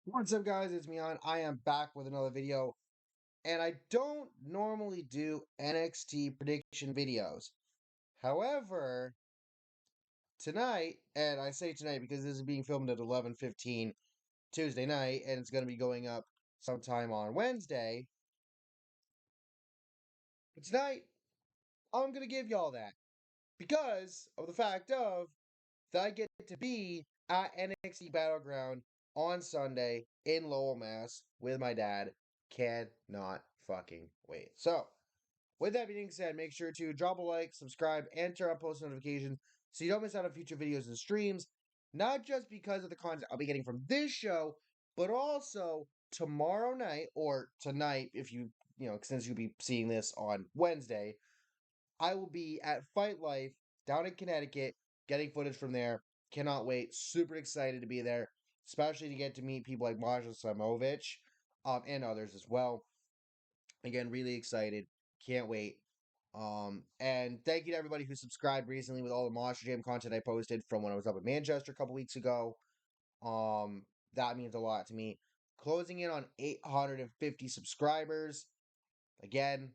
What's up, guys? It's me on. I am back with another video, and I don't normally do NXT prediction videos. However, tonight, and I say tonight because this is being filmed at 11:15 Tuesday night, and it's going to be going up sometime on Wednesday. But tonight, I'm going to give y'all that because of the fact of that I get to be at NXT Battleground on Sunday in Lowell, Mass with my dad. Cannot fucking wait. So, with that being said, make sure to drop a like, subscribe, and turn on post notifications so you don't miss out on future videos and streams. Not just because of the content I'll be getting from this show, but also tomorrow night or tonight, if since you'll be seeing this on Wednesday, I will be at Fight Life down in Connecticut, getting footage from there. Cannot wait. Super excited to be there, especially to get to meet people like Maja Samovich, and others as well. Again, really excited. Can't wait. And thank you to everybody who subscribed recently with all the Monster Jam content I posted from when I was up in Manchester a couple weeks ago. That means a lot to me. Closing in on 850 subscribers. Again,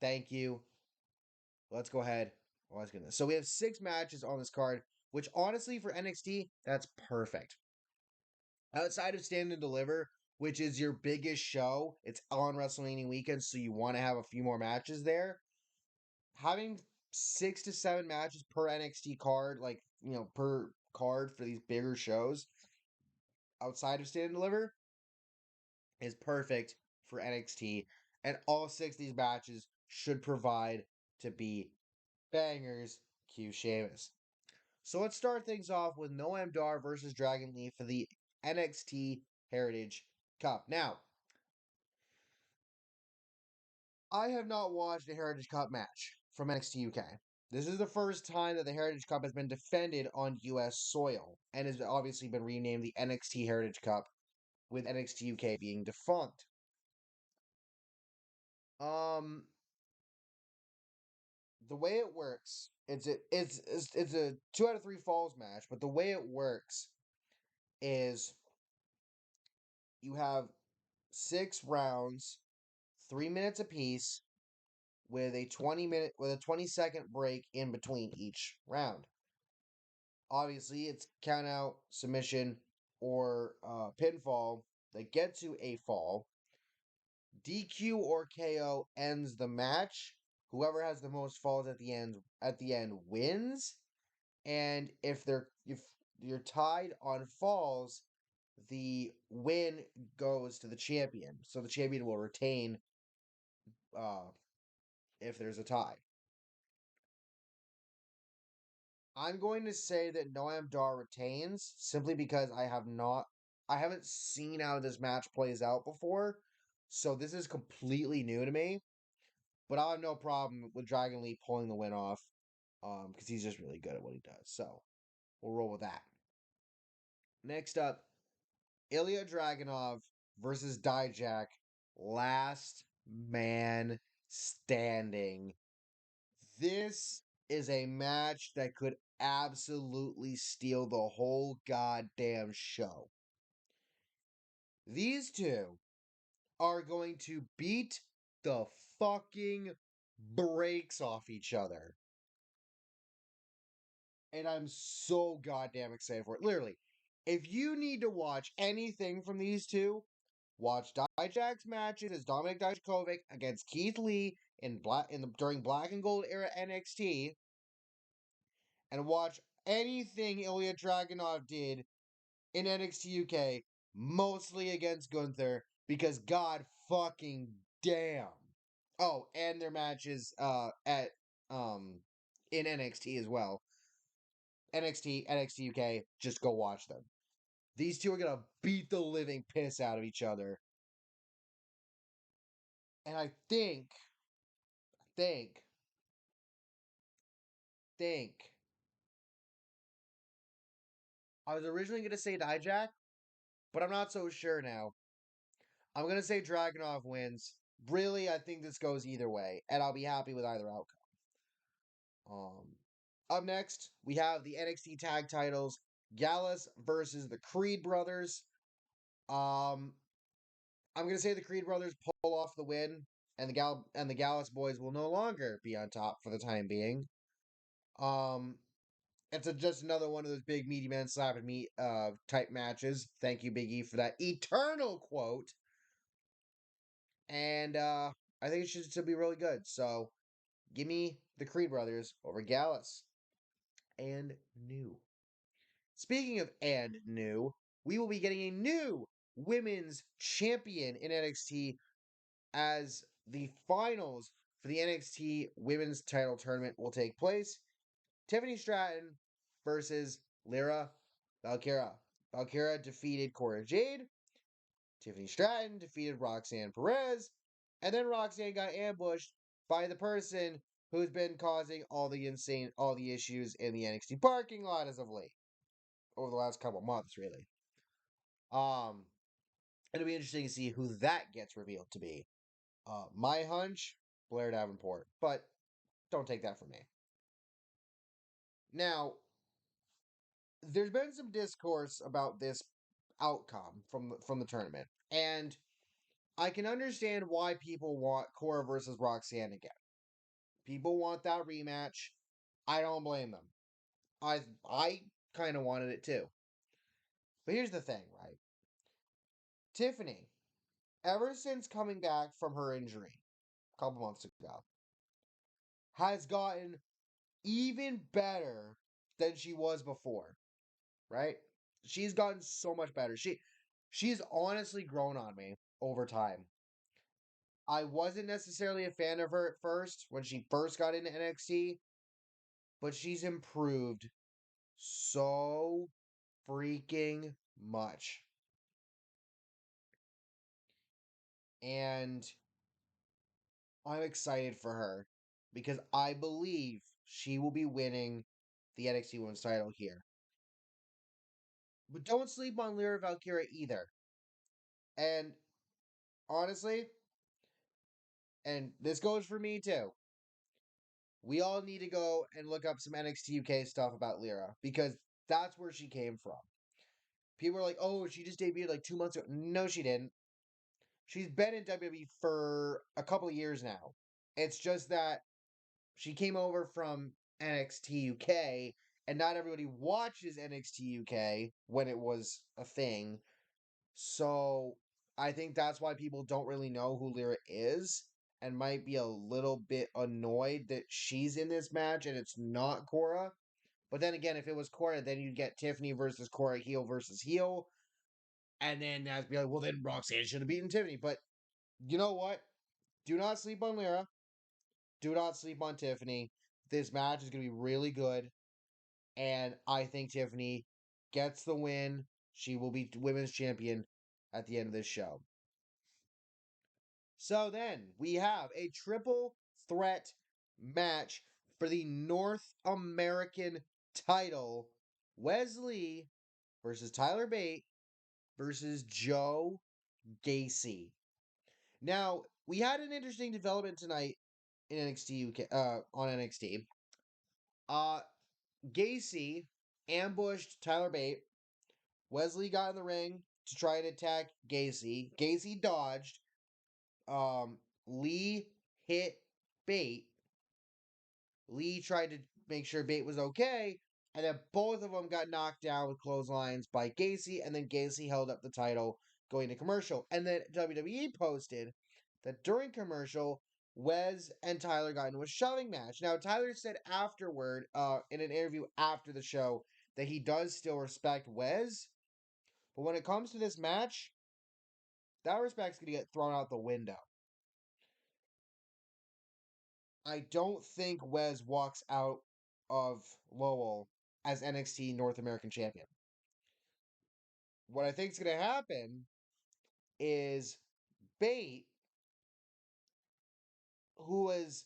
thank you. Let's go ahead. Oh, let's get this. So we have 6 matches on this card, which honestly for NXT, that's perfect. Outside of Stand and Deliver, which is your biggest show, it's on WrestleMania weekend, so you want to have a few more matches there. Having 6 to 7 matches per NXT card, per card for these bigger shows outside of Stand and Deliver, is perfect for NXT. And all 6 of these matches should provide to be bangers. Cue Sheamus. So let's start things off with Noam versus Dragon Lee for the NXT Heritage Cup. Now, I have not watched a Heritage Cup match from NXT UK. This is the first time that the Heritage Cup has been defended on US soil and has obviously been renamed the NXT Heritage Cup, with NXT UK being defunct. Um, the way it works, it's a 2 out of 3 falls match, but the way it works is you have 6 rounds, 3 minutes apiece, with a 20-second break in between each round. Obviously, it's count out, submission, or pinfall that get to a fall. DQ or KO ends the match. Whoever has the most falls at the end wins. And if you're tied on falls, the win goes to the champion. So the champion will retain uh, if there's a tie. I'm going to say that Noam Dar retains simply because I haven't seen how this match plays out before, so this is completely new to me. But I have no problem with Dragon Lee pulling the win off, because he's just really good at what he does. So we'll roll with that. Next up, Ilja Dragunov versus Dijak, last man standing. This is a match that could absolutely steal the whole goddamn show. These two are going to beat the fucking brakes off each other. And I'm so goddamn excited for it. Literally, if you need to watch anything from these two, watch Dijak's matches as Dominik Dijakovic against Keith Lee during Black and Gold era NXT, and watch anything Ilja Dragunov did in NXT UK, mostly against Gunther, because god fucking damn. Oh, and their matches at in NXT as well. NXT UK, just go watch them. These two are gonna beat the living piss out of each other. And I think, think. I was originally gonna say Dijak, but I'm not so sure now. I'm gonna say Dragunov wins. Really, I think this goes either way, and I'll be happy with either outcome. Up next, we have the NXT tag titles, Gallus versus the Creed brothers. Um, I'm gonna say the Creed brothers pull off the win, and the Gallus boys will no longer be on top for the time being. Um, just another one of those big meaty men slapping me type matches. Thank you, Big E, for that eternal quote. And I think it should still be really good. So give me the Creed brothers over Gallus and new. Speaking of and new, we will be getting a new women's champion in NXT as the finals for the NXT women's title tournament will take place. Tiffany Stratton versus Lyra Valkyra. Valkyra defeated Cora Jade. Tiffany Stratton defeated Roxanne Perez. And then Roxanne got ambushed by the person who's been causing all the issues in the NXT parking lot as of late. Over the last couple months, really. Um, it'll be interesting to see who that gets revealed to be. My hunch, Blair Davenport, but don't take that from me. Now, there's been some discourse about this outcome from the tournament, and I can understand why people want Cora versus Roxanne again. People want that rematch. I don't blame them. I kind of wanted it too. But here's the thing, right? Tiffany, ever since coming back from her injury a couple months ago, has gotten even better than she was before, right? She's gotten so much better. She's honestly grown on me over time. I wasn't necessarily a fan of her at first when she first got into NXT, but she's improved so freaking much. And I'm excited for her because I believe she will be winning the NXT Women's title here. But don't sleep on Lyra Valkyria either. And honestly, and this goes for me too, we all need to go and look up some NXT UK stuff about Lyra because that's where she came from. People are like, oh, she just debuted like 2 months ago. No, she didn't. She's been in WWE for a couple of years now. It's just that she came over from NXT UK, and not everybody watches NXT UK when it was a thing. So I think that's why people don't really know who Lyra is and might be a little bit annoyed that she's in this match and it's not Cora. But then again, if it was Cora, then you'd get Tiffany versus Cora, heel versus heel. And then that'd be like, well, then Roxanne should have beaten Tiffany. But you know what? Do not sleep on Lyra. Do not sleep on Tiffany. This match is going to be really good. And I think Tiffany gets the win. She will be women's champion at the end of this show. So then we have a triple threat match for the North American title. Wesley versus Tyler Bate versus Joe Gacy. Now, we had an interesting development tonight in NXT UK on NXT. Uh Gacy ambushed Tyler Bate. Wesley got in the ring to try and attack Gacy. Gacy dodged. Lee hit Bate. Lee tried to make sure Bate was okay, and then both of them got knocked down with clotheslines by Gacy, and then Gacy held up the title going to commercial. And then WWE posted that during commercial, Wes and Tyler got into a shoving match. Now, Tyler said afterward, in an interview after the show, that he does still respect Wes, but when it comes to this match, that respect's going to get thrown out the window. I don't think Wes walks out of Lowell as NXT North American Champion. What I think is going to happen is Bate, who has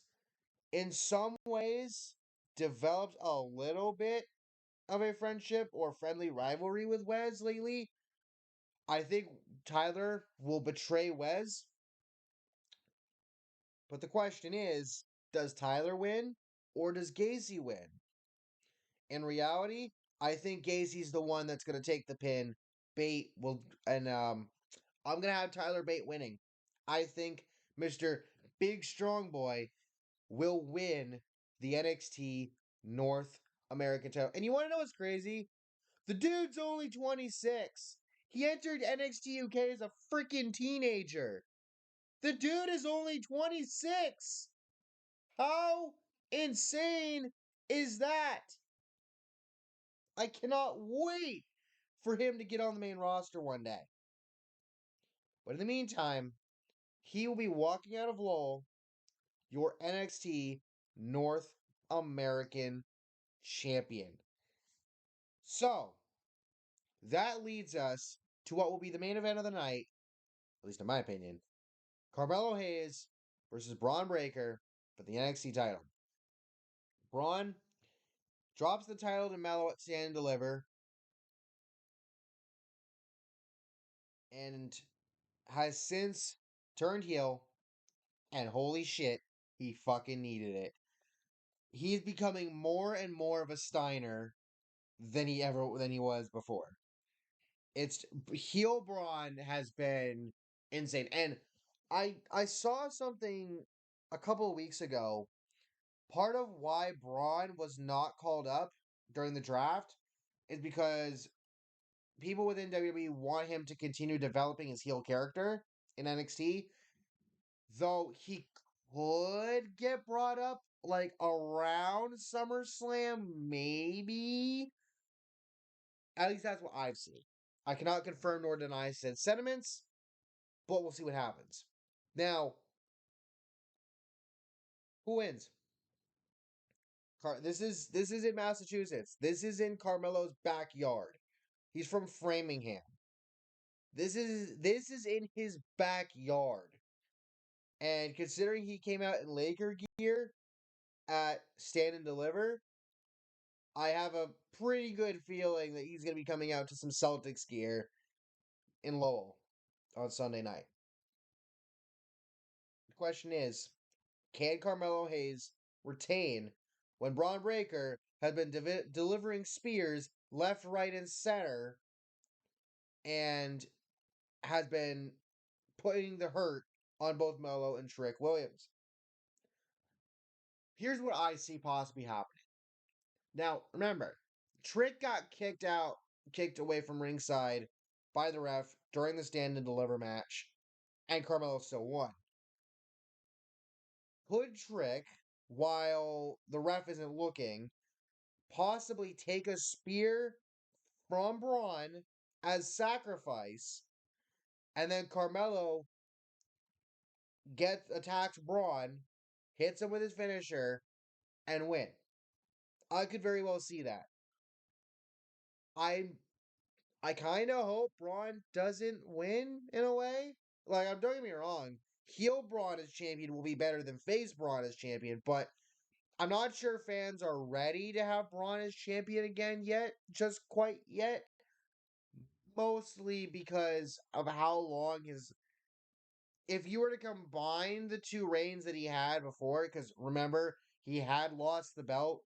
in some ways developed a little bit of a friendship or friendly rivalry with Wes lately, I think Tyler will betray Wes. But the question is, does Tyler win or does Gacy win? In reality, I think Gacy's the one that's going to take the pin Bate will, and I'm gonna have Tyler Bate winning. I think Mr. Big Strong Boy will win the NXT North American title. And you want to know what's crazy? The dude's only 26. He entered NXT UK as a freaking teenager. The dude is only 26. How insane is that? I cannot wait for him to get on the main roster one day. But in the meantime, he will be walking out of Lowell, your NXT North American champion. So, that leads us to what will be the main event of the night, at least in my opinion. Carmelo Hayes versus Bron Breakker for the NXT title. Bron drops the title to Melo at Stand and Deliver and has since turned heel, and holy shit, he fucking needed it. He's becoming more and more of a Steiner than he was before. It's heel Braun has been insane. And I saw something a couple of weeks ago. Part of why Braun was not called up during the draft is because people within WWE want him to continue developing his heel character in NXT, though he could get brought up like around SummerSlam, maybe. At least that's what I've seen. I cannot confirm nor deny said sentiments, but we'll see what happens. Now, who wins? This is in Massachusetts. This is in Carmelo's backyard. He's from Framingham. This is in his backyard. And considering he came out in Laker gear at Stand and Deliver, I have a pretty good feeling that he's going to be coming out to some Celtics gear in Lowell on Sunday night. The question is, can Carmelo Hayes retain when Bron Breakker has been delivering spears left, right, and center and has been putting the hurt on both Melo and Trick Williams? Here's what I see possibly happening. Now, remember, Trick got kicked away from ringside by the ref during the Stand and Deliver match, and Carmelo still won. Could Trick, while the ref isn't looking, possibly take a spear from Braun as sacrifice, and then Carmelo attacks Braun, hits him with his finisher, and win? I could very well see that. I I kind of hope Braun doesn't win in a way. Like, don't get me wrong, heel Braun as champion will be better than face Braun as champion, but I'm not sure fans are ready to have Braun as champion again yet, just quite yet. Mostly because of how long his. If you were to combine the two reigns that he had before, because remember, he had lost the belt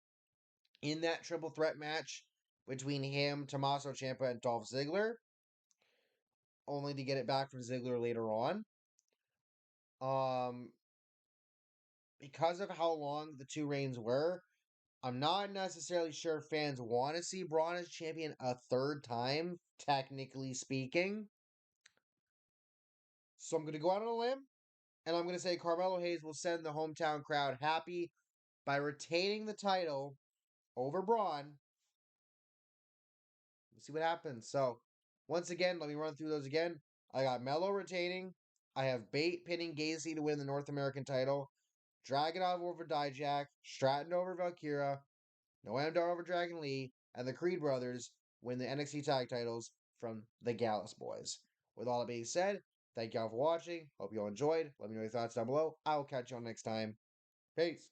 in that triple threat match between him, Tommaso Ciampa, and Dolph Ziggler, only to get it back from Ziggler later on. Um, because of how long the two reigns were, I'm not necessarily sure fans want to see Braun as champion a third time, technically speaking. So I'm going to go out on a limb, and I'm going to say Carmelo Hayes will send the hometown crowd happy by retaining the title over Braun. We'll see what happens. So, once again, let me run through those again. I got Melo retaining. I have Bate pinning Gacy to win the North American title. Dragunov over Dijak. Stratton over Valkyra. Noam over Dragon Lee. And the Creed brothers win the NXT tag titles from the Gallus boys. With all that being said, thank y'all for watching. Hope you all enjoyed. Let me know your thoughts down below. I will catch y'all next time. Peace.